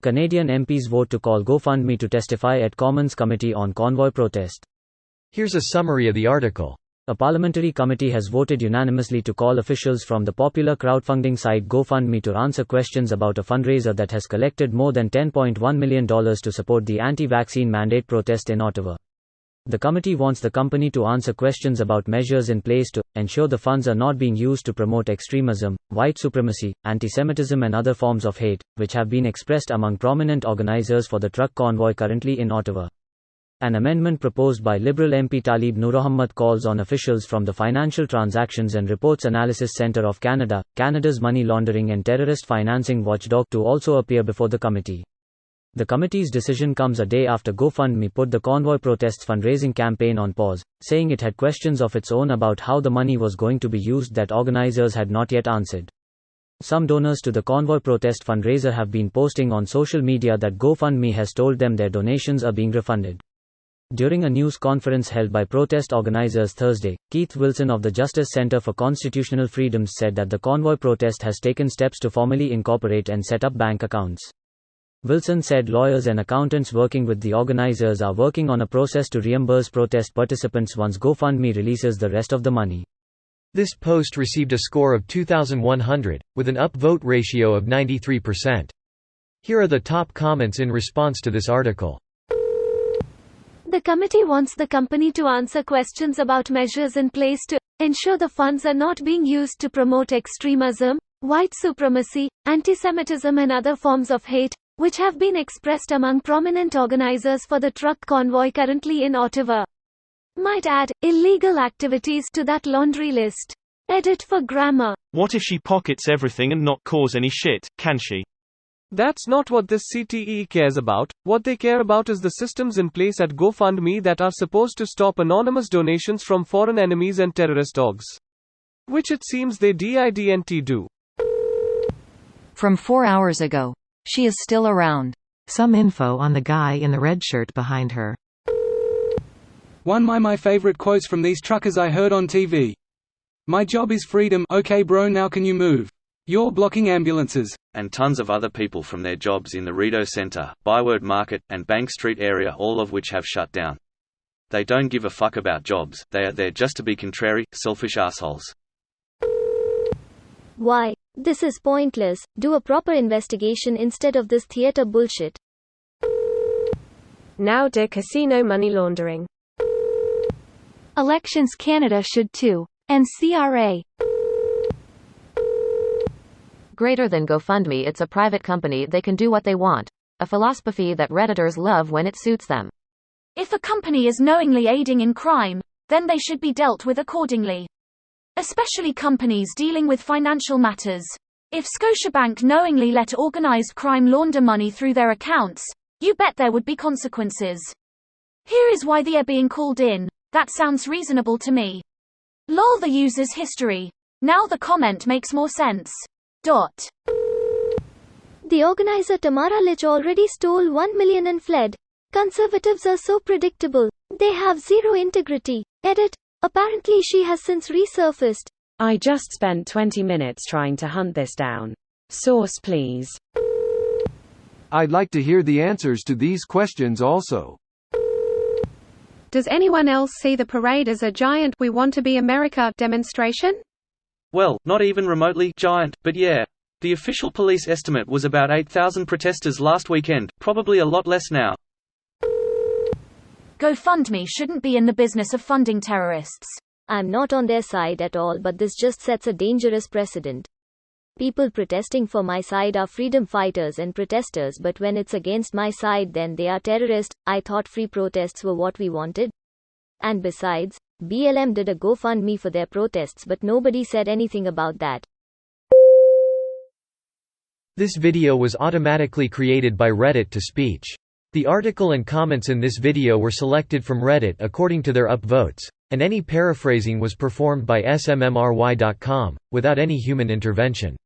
Canadian MPs vote to call GoFundMe to testify at Commons Committee on Convoy Protest. Here's a summary of the article. A parliamentary committee has voted unanimously to call officials from the popular crowdfunding site GoFundMe to answer questions about a fundraiser that has collected more than $10.1 million to support the anti-vaccine mandate protest in Ottawa. The committee wants the company to answer questions about measures in place to ensure the funds are not being used to promote extremism, white supremacy, anti-Semitism and other forms of hate, which have been expressed among prominent organizers for the truck convoy currently in Ottawa. An amendment proposed by Liberal MP Talib Noorahmed calls on officials from the Financial Transactions and Reports Analysis Centre of Canada, Canada's money laundering and terrorist financing watchdog, to also appear before the committee. The committee's decision comes a day after GoFundMe put the convoy protests fundraising campaign on pause, saying it had questions of its own about how the money was going to be used that organizers had not yet answered. Some donors to the convoy protest fundraiser have been posting on social media that GoFundMe has told them their donations are being refunded. During a news conference held by protest organizers Thursday, Keith Wilson of the Justice Center for Constitutional Freedoms said that the convoy protest has taken steps to formally incorporate and set up bank accounts. Wilson said lawyers and accountants working with the organizers are working on a process to reimburse protest participants once GoFundMe releases the rest of the money. This post received a score of 2,100, with an upvote ratio of 93%. Here are the top comments in response to this article. The committee wants the company to answer questions about measures in place to ensure the funds are not being used to promote extremism, white supremacy, anti-Semitism and other forms of hate, which have been expressed among prominent organizers for the truck convoy currently in Ottawa. Might add illegal activities to that laundry list. Edit for grammar. What if she pockets everything and not cause any shit, can she? That's not what this CTE cares about. What they care about is the systems in place at GoFundMe that are supposed to stop anonymous donations from foreign enemies and terrorist orgs. Which it seems they didn't do. From 4 hours ago. She is still around. Some info on the guy in the red shirt behind her. One of my favorite quotes from these truckers I heard on TV. "My job is freedom, okay bro, now can you move? You're blocking ambulances." And tons of other people from their jobs in the Rideau Centre, Byward Market, and Bank Street area, all of which have shut down. They don't give a fuck about jobs, they are there just to be contrary, selfish assholes. Why? This is pointless. Do a proper investigation instead of this theater bullshit. Now de casino money laundering. Elections Canada should too. And CRA. Greater than GoFundMe, it's a private company, they can do what they want. A philosophy that Redditors love when it suits them. If a company is knowingly aiding in crime, then they should be dealt with accordingly. Especially companies dealing with financial matters. If Scotiabank knowingly let organized crime launder money through their accounts, you bet there would be consequences. Here is why they are being called in. That sounds reasonable to me. Lol, the user's history. Now the comment makes more sense. The organizer Tamara Lich already stole 1 million and fled. Conservatives are so predictable. They have zero integrity. Edit. Apparently she has since resurfaced. I just spent 20 minutes trying to hunt this down. Source please. I'd like to hear the answers to these questions also. Does anyone else see the parade as a giant "We Want to Be America" demonstration? Well, not even remotely giant, but yeah. The official police estimate was about 8,000 protesters last weekend, probably a lot less now. GoFundMe shouldn't be in the business of funding terrorists. I'm not on their side at all, but this just sets a dangerous precedent. People protesting for my side are freedom fighters and protesters, but when it's against my side then they are terrorists. I thought free protests were what we wanted. And besides, BLM did a GoFundMe for their protests, but nobody said anything about that. This video was automatically created by Reddit to speech. The article and comments in this video were selected from Reddit according to their upvotes, and any paraphrasing was performed by smmry.com, without any human intervention.